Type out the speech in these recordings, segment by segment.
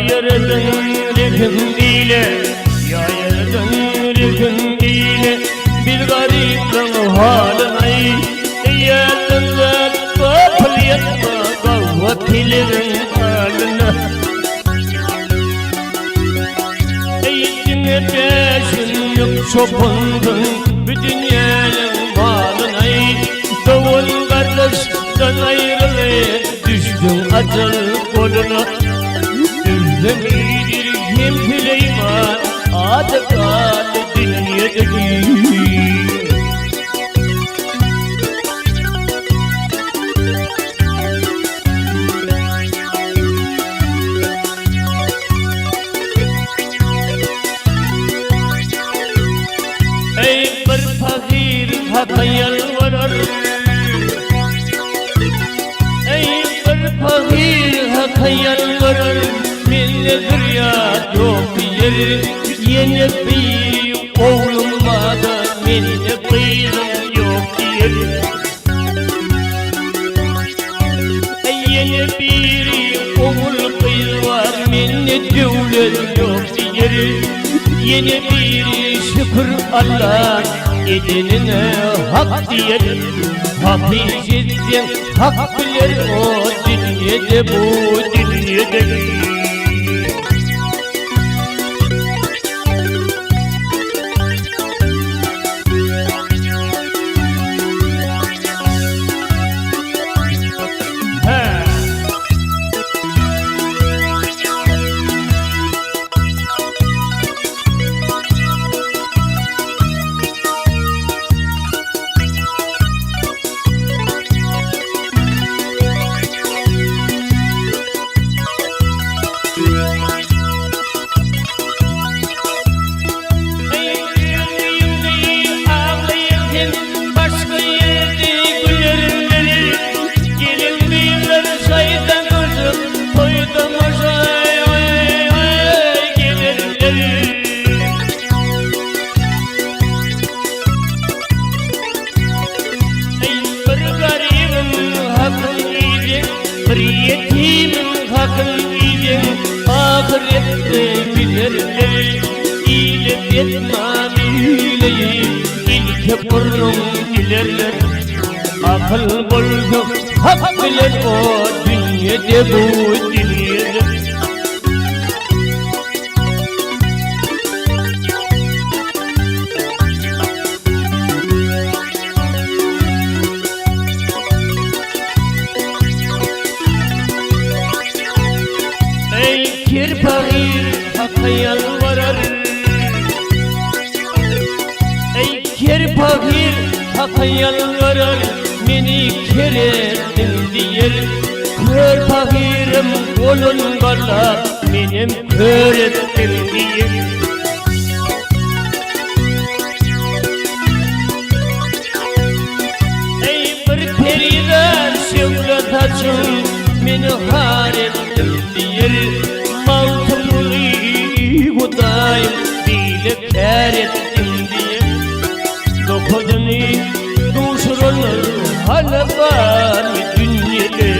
yaradan rekim ile, ya yaradan rekim ile bir garipten halınay. Yanında kapıl yatma kavvatilerin halına. Eğitine peşin yok çopundun bu dünyanın malına. Davul kardeşten ayrılıp düştün acıl koluna. Düzdemidir kim Süleyman adı kaldı dünyadaki. Ey bir fakir hakka yalvarır, ey bir fakir hakka yalvarır, milledir ya yok yeri. Yine bir oğlum var da mille kızım yok yeri. Yine bir oğul kız var, mille devlet yok yeri. Yine bir şükür Allah edinine hak diyelim. Hak işittim, hak bilir o dünyede bu dünyede. Ahirette bilirler, iyilik etmem iyileyim, ilke burnum ilerler. Akıl buldum, hak bilir o dünyede bu dünyede. Kirpagir hakka yalvarır, ey kirpagir hakka yalvarır, meni kerettin diyer. Kirpagirim kolun bala, benim körettin diyer. Ey bir periden şevlataçım, meni harettin diyer. Hudayım dile kâr ettim diye, dokudunu duşurulur hala var dünyada.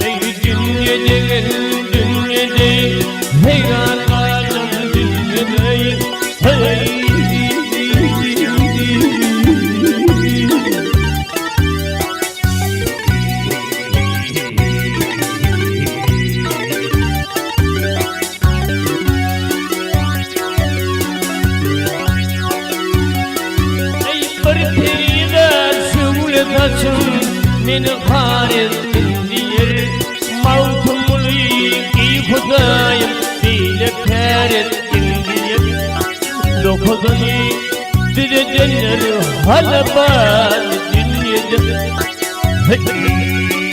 Ey dünyada dünyada heyran kaldım dünyada. Hey meni harettin diyer. Mavtumul iyi Hudayım dile kâr ettin diyer. Dokudunu düdedenler hala var dünyada. Hey